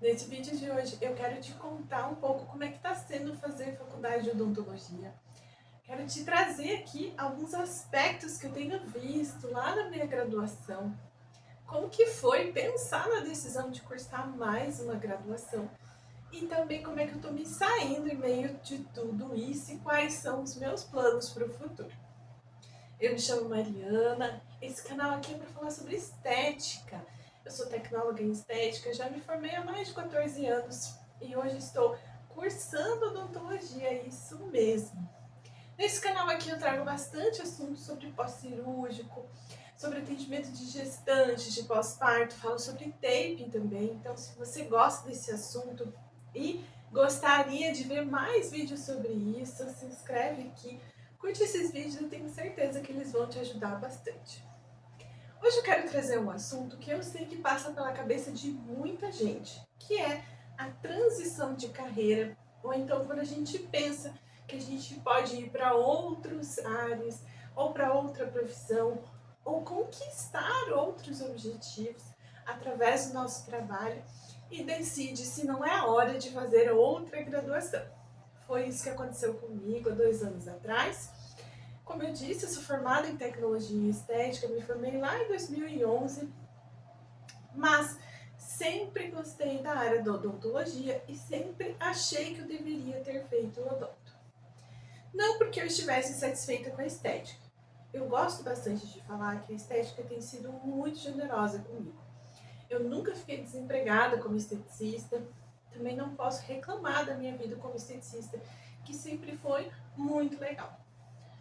Nesse vídeo de hoje eu quero te contar um pouco como é que está sendo fazer faculdade de odontologia. Quero te trazer aqui alguns aspectos que eu tenho visto lá na minha graduação. Como que foi pensar na decisão de cursar mais uma graduação e também como é que eu estou me saindo em meio de tudo isso e quais são os meus planos para o futuro. Eu me chamo Mariana, esse canal aqui é para falar sobre estética. Eu sou tecnóloga em estética, já me formei há mais de 14 anos e hoje estou cursando odontologia, isso mesmo. Nesse canal aqui eu trago bastante assuntos sobre pós-cirúrgico, sobre atendimento de gestantes, de pós-parto, falo sobre taping também. Então, se você gosta desse assunto e gostaria de ver mais vídeos sobre isso, se inscreve aqui, curte esses vídeos, eu tenho certeza que eles vão te ajudar bastante. Hoje eu quero trazer um assunto que eu sei que passa pela cabeça de muita gente, que é a transição de carreira, ou então quando a gente pensa que a gente pode ir para outras áreas, ou para outra profissão, ou conquistar outros objetivos através do nosso trabalho e decide se não é a hora de fazer outra graduação. Foi isso que aconteceu comigo há 2 anos atrás. Como eu disse, eu sou formada em tecnologia e estética, me formei lá em 2011, mas sempre gostei da área da odontologia e sempre achei que eu deveria ter feito odonto. Não porque eu estivesse satisfeita com a estética. Eu gosto bastante de falar que a estética tem sido muito generosa comigo. Eu nunca fiquei desempregada como esteticista, também não posso reclamar da minha vida como esteticista, que sempre foi muito legal.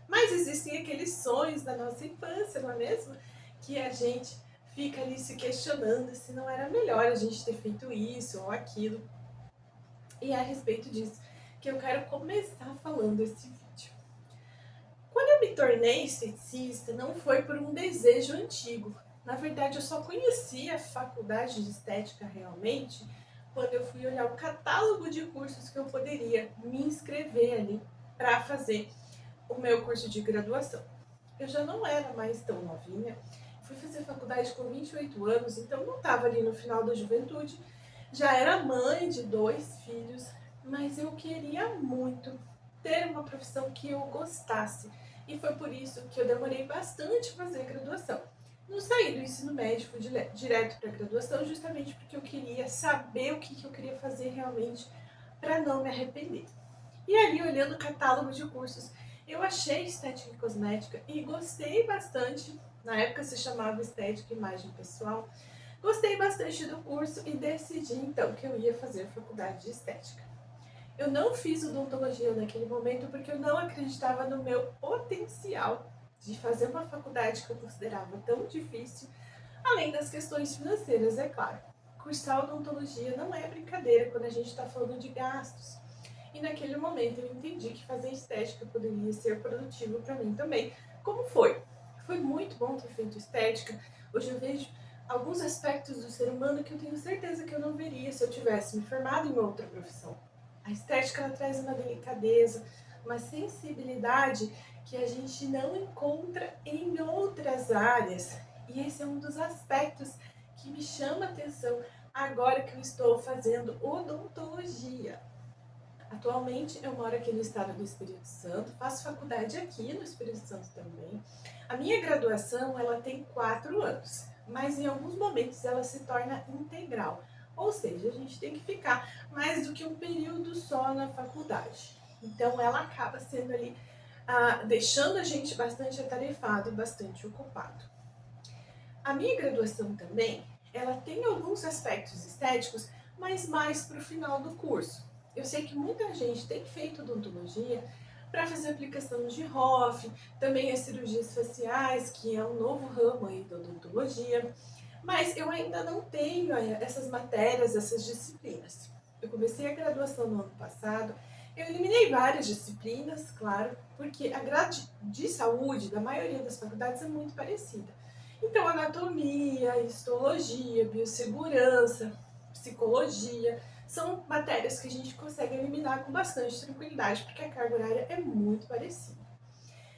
Mas existem aqueles sonhos da nossa infância, não é mesmo? Que a gente fica ali se questionando se não era melhor a gente ter feito isso ou aquilo. E é a respeito disso que eu quero começar falando esse vídeo. Quando eu me tornei esteticista, não foi por um desejo antigo. Na verdade, eu só conheci a faculdade de estética realmente quando eu fui olhar o catálogo de cursos que eu poderia me inscrever ali para fazer o meu curso de graduação. Eu já não era mais tão novinha, fui fazer faculdade com 28 anos, então não estava ali no final da juventude, já era mãe de 2 filhos, mas eu queria muito ter uma profissão que eu gostasse, e foi por isso que eu demorei bastante a fazer graduação. Não saí do ensino médio, fui direto para a graduação, justamente porque eu queria saber o que eu queria fazer realmente para não me arrepender. E ali, olhando o catálogo de cursos, eu achei estética e cosmética e gostei bastante. Na época se chamava estética e imagem pessoal. Gostei bastante do curso e decidi então que eu ia fazer faculdade de estética. Eu não fiz odontologia naquele momento porque eu não acreditava no meu potencial de fazer uma faculdade que eu considerava tão difícil, além das questões financeiras, é claro. Cursar odontologia não é brincadeira quando a gente está falando de gastos. E naquele momento eu entendi que fazer estética poderia ser produtivo para mim também. Como foi? Foi muito bom ter feito estética. Hoje eu vejo alguns aspectos do ser humano que eu tenho certeza que eu não veria se eu tivesse me formado em outra profissão. A estética ela traz uma delicadeza, uma sensibilidade que a gente não encontra em outras áreas. E esse é um dos aspectos que me chama a atenção agora que eu estou fazendo odontologia. Atualmente eu moro aqui no estado do Espírito Santo, faço faculdade aqui no Espírito Santo também. A minha graduação ela tem 4 anos, mas em alguns momentos ela se torna integral. Ou seja, a gente tem que ficar mais do que um período só na faculdade. Então ela acaba sendo ali, deixando a gente bastante atarefado e bastante ocupado. A minha graduação também, ela tem alguns aspectos estéticos, mas mais para o final do curso. Eu sei que muita gente tem feito odontologia para fazer aplicação de ROF, também as cirurgias faciais, que é um novo ramo aí da odontologia, mas eu ainda não tenho essas matérias, essas disciplinas. Eu comecei a graduação no ano passado, eu eliminei várias disciplinas, claro, porque a grade de saúde da maioria das faculdades é muito parecida. Então, anatomia, histologia, biossegurança, psicologia, são matérias que a gente consegue eliminar com bastante tranquilidade, porque a carga horária é muito parecida.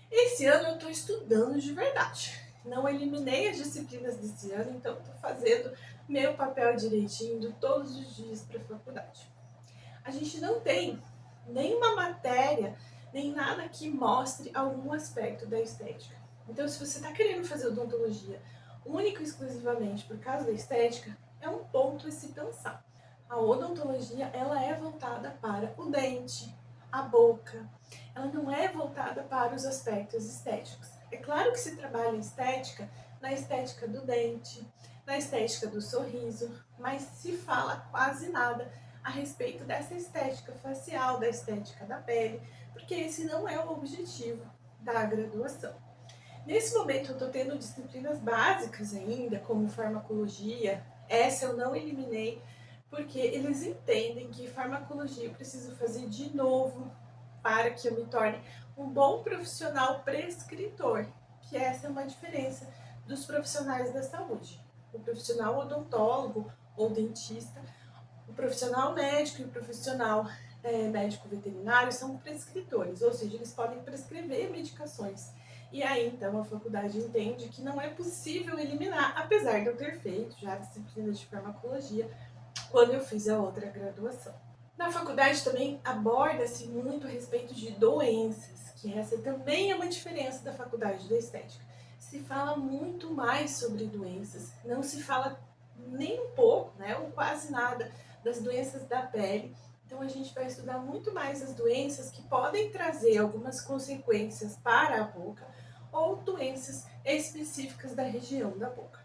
Esse ano eu estou estudando de verdade. Não eliminei as disciplinas desse ano, então estou fazendo meu papel direitinho, indo todos os dias para a faculdade. A gente não tem nenhuma matéria, nem nada que mostre algum aspecto da estética. Então, se você está querendo fazer odontologia única e exclusivamente por causa da estética, é um ponto a se pensar. A odontologia, ela é voltada para o dente, a boca. Ela não é voltada para os aspectos estéticos. É claro que se trabalha estética na estética do dente, na estética do sorriso, mas se fala quase nada a respeito dessa estética facial, da estética da pele, porque esse não é o objetivo da graduação. Nesse momento eu estou tendo disciplinas básicas ainda, como farmacologia. Essa eu não eliminei, porque eles entendem que farmacologia eu preciso fazer de novo para que eu me torne um bom profissional prescritor, que essa é uma diferença dos profissionais da saúde. O profissional odontólogo ou dentista, o profissional médico e o profissional médico veterinário são prescritores, ou seja, eles podem prescrever medicações. E aí, então, a faculdade entende que não é possível eliminar, apesar de eu ter feito já a disciplina de farmacologia quando eu fiz a outra graduação. Na faculdade também aborda-se muito a respeito de doenças, que essa também é uma diferença da faculdade da estética. Se fala muito mais sobre doenças, não se fala nem um pouco, né, ou quase nada, das doenças da pele. Então a gente vai estudar muito mais as doenças que podem trazer algumas consequências para a boca ou doenças específicas da região da boca.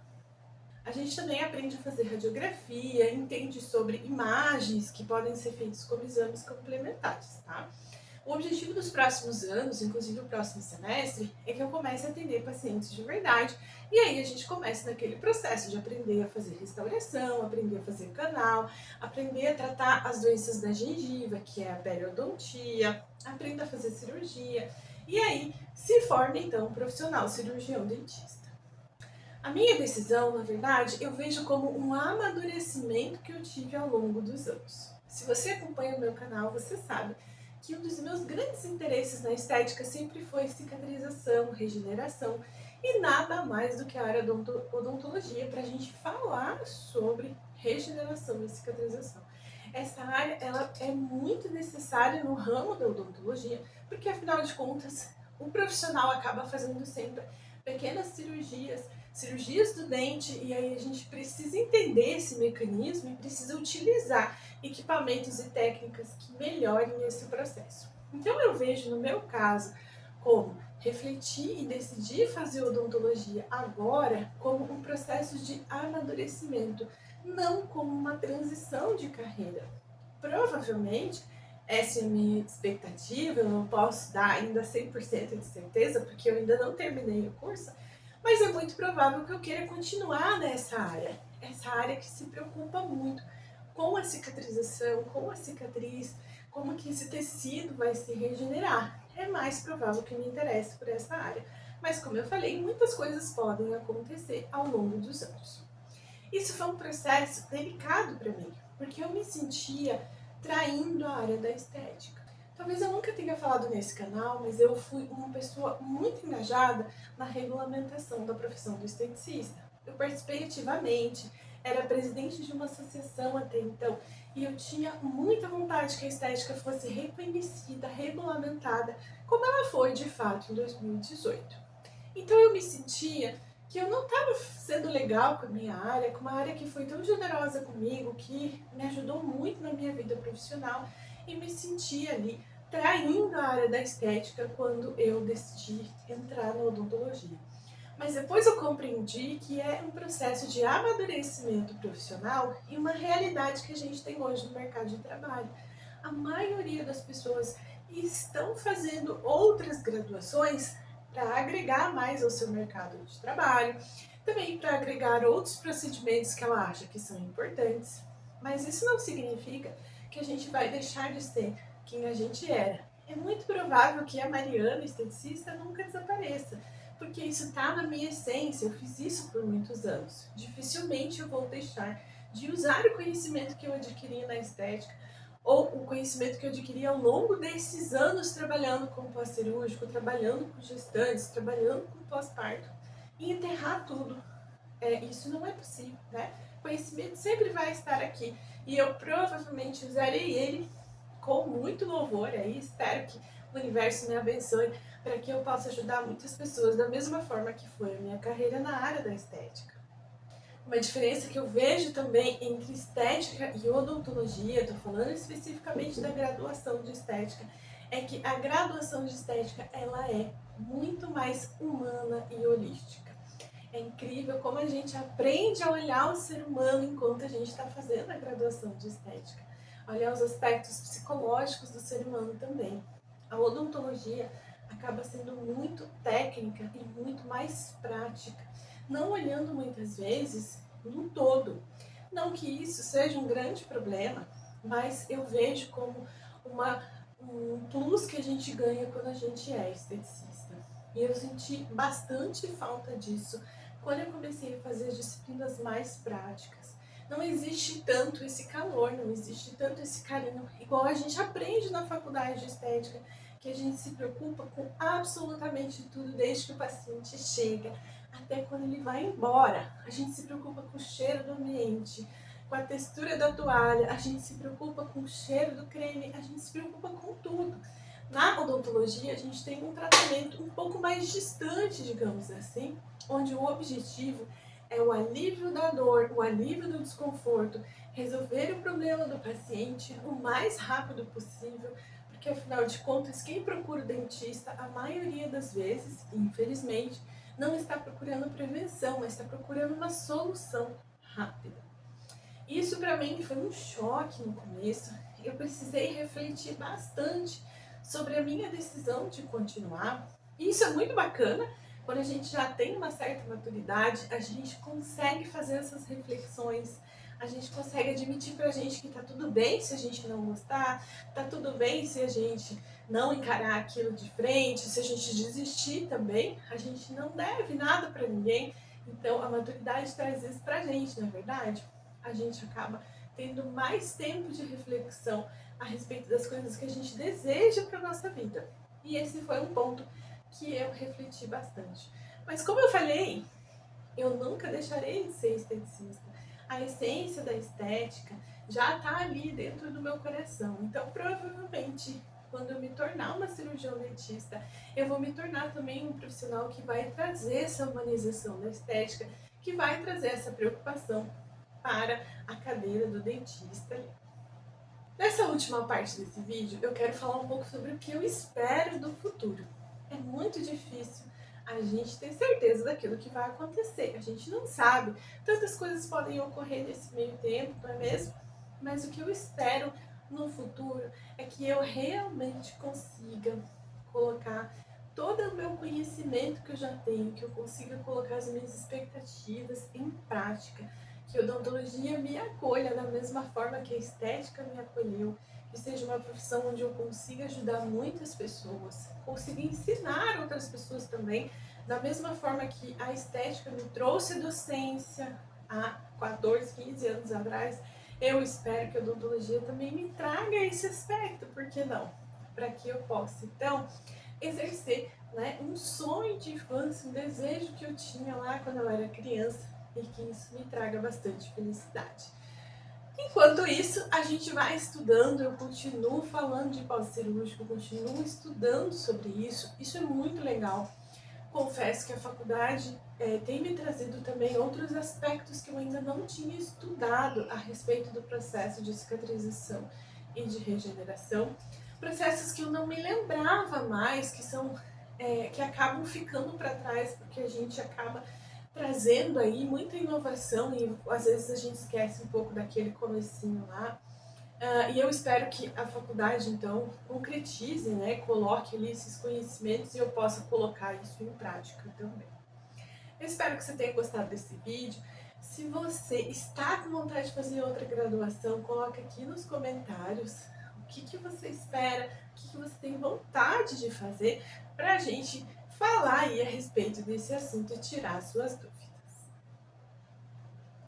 A gente também aprende a fazer radiografia, entende sobre imagens que podem ser feitas como exames complementares, tá? O objetivo dos próximos anos, inclusive o próximo semestre, é que eu comece a atender pacientes de verdade. E aí a gente começa naquele processo de aprender a fazer restauração, aprender a fazer canal, aprender a tratar as doenças da gengiva, que é a periodontia, aprenda a fazer cirurgia. E aí se forma então um profissional cirurgião dentista. A minha decisão, na verdade, eu vejo como um amadurecimento que eu tive ao longo dos anos. Se você acompanha o meu canal, você sabe que um dos meus grandes interesses na estética sempre foi cicatrização, regeneração e nada mais do que a área da odontologia para a gente falar sobre regeneração e cicatrização. Essa área ela é muito necessária no ramo da odontologia, porque afinal de contas o profissional acaba fazendo sempre pequenas cirurgias do dente, e aí a gente precisa entender esse mecanismo e precisa utilizar equipamentos e técnicas que melhorem esse processo. Então eu vejo no meu caso como refletir e decidir fazer odontologia agora como um processo de amadurecimento, não como uma transição de carreira. Provavelmente, essa é a minha expectativa, eu não posso dar ainda 100% de certeza, porque eu ainda não terminei o curso, mas é muito provável que eu queira continuar nessa área. Essa área que se preocupa muito com a cicatrização, com a cicatriz, como que esse tecido vai se regenerar. É mais provável que eu me interesse por essa área. Mas como eu falei, muitas coisas podem acontecer ao longo dos anos. Isso foi um processo delicado para mim, porque eu me sentia traindo a área da estética. Talvez eu nunca tenha falado nesse canal, mas eu fui uma pessoa muito engajada na regulamentação da profissão do esteticista. Eu participei ativamente, era presidente de uma associação até então, e eu tinha muita vontade que a estética fosse reconhecida, regulamentada, como ela foi de fato em 2018. Então eu me sentia que eu não estava sendo legal com a minha área, com uma área que foi tão generosa comigo, que me ajudou muito na minha vida profissional, e me sentia ali traindo a área da estética quando eu decidi entrar na odontologia. Mas depois eu compreendi que é um processo de amadurecimento profissional e uma realidade que a gente tem hoje no mercado de trabalho. A maioria das pessoas estão fazendo outras graduações para agregar mais ao seu mercado de trabalho, também para agregar outros procedimentos que ela acha que são importantes. Mas isso não significa que a gente vai deixar de ser quem a gente era. É muito provável que a Mariana, esteticista, nunca desapareça, porque isso está na minha essência, eu fiz isso por muitos anos. Dificilmente eu vou deixar de usar o conhecimento que eu adquiri na estética, ou o conhecimento que eu adquiri ao longo desses anos trabalhando com pós-cirúrgico, trabalhando com gestantes, trabalhando com pós-parto, e enterrar tudo. Isso não é possível, né? conhecimento sempre vai estar aqui e eu provavelmente usarei ele com muito louvor aí. Espero que o universo me abençoe para que eu possa ajudar muitas pessoas da mesma forma que foi a minha carreira na área da estética. Uma diferença que eu vejo também entre estética e odontologia, estou falando especificamente da graduação de estética, é que a graduação de estética ela é muito mais humana e holística. É incrível como a gente aprende a olhar o ser humano enquanto a gente está fazendo a graduação de estética. Olhar os aspectos psicológicos do ser humano também. A odontologia acaba sendo muito técnica e muito mais prática, não olhando muitas vezes no todo. Não que isso seja um grande problema, mas eu vejo como um plus que a gente ganha quando a gente é esteticista. E eu senti bastante falta disso quando eu comecei a fazer as disciplinas mais práticas. Não existe tanto esse calor, não existe tanto esse carinho, igual a gente aprende na faculdade de estética, que a gente se preocupa com absolutamente tudo, desde que o paciente chega até quando ele vai embora. A gente se preocupa com o cheiro do ambiente, com a textura da toalha, a gente se preocupa com o cheiro do creme, a gente se preocupa com tudo. Na odontologia, a gente tem um tratamento um pouco mais distante, digamos assim, onde o objetivo é o alívio da dor, o alívio do desconforto, resolver o problema do paciente o mais rápido possível, porque afinal de contas, quem procura o dentista, a maioria das vezes, infelizmente, não está procurando prevenção, mas está procurando uma solução rápida. Isso para mim foi um choque no começo. Eu precisei refletir bastante sobre a minha decisão de continuar. E isso é muito bacana. Quando a gente já tem uma certa maturidade, a gente consegue fazer essas reflexões, a gente consegue admitir pra gente que tá tudo bem se a gente não gostar, tá tudo bem se a gente não encarar aquilo de frente, se a gente desistir também, a gente não deve nada pra ninguém. Então a maturidade traz isso pra gente, não é verdade? A gente acaba tendo mais tempo de reflexão a respeito das coisas que a gente deseja para nossa vida. E esse foi um ponto que eu refleti bastante. Mas como eu falei, eu nunca deixarei de ser esteticista. A essência da estética já está ali dentro do meu coração. Então, provavelmente, quando eu me tornar uma cirurgião dentista, eu vou me tornar também um profissional que vai trazer essa humanização da estética, que vai trazer essa preocupação para a cadeira do dentista. Nessa última parte desse vídeo, eu quero falar um pouco sobre o que eu espero do futuro. É muito difícil a gente ter certeza daquilo que vai acontecer. A gente não sabe. Tantas coisas podem ocorrer nesse meio tempo, não é mesmo? Mas o que eu espero no futuro é que eu realmente consiga colocar todo o meu conhecimento que eu já tenho, que eu consiga colocar as minhas expectativas em prática, que a odontologia me acolha da mesma forma que a estética me acolheu, que seja uma profissão onde eu consiga ajudar muitas pessoas, consiga ensinar outras pessoas também, da mesma forma que a estética me trouxe docência há 14, 15 anos atrás. Eu espero que a odontologia também me traga esse aspecto, por que não? Para que eu possa, então, exercer, né, um sonho de infância, um desejo que eu tinha lá quando eu era criança, e que isso me traga bastante felicidade. Enquanto isso, a gente vai estudando, eu continuo falando de pós-cirúrgico, continuo estudando sobre isso, isso é muito legal. Confesso que a faculdade tem me trazido também outros aspectos que eu ainda não tinha estudado a respeito do processo de cicatrização e de regeneração. Processos que eu não me lembrava mais, que acabam ficando para trás, porque a gente acaba trazendo aí muita inovação e às vezes a gente esquece um pouco daquele comecinho lá. E eu espero que a faculdade, então, concretize, né, coloque ali esses conhecimentos e eu possa colocar isso em prática também. Eu espero que você tenha gostado desse vídeo. Se você está com vontade de fazer outra graduação, coloque aqui nos comentários o que você espera, o que você tem vontade de fazer, para a gente falar aí a respeito desse assunto e tirar suas dúvidas.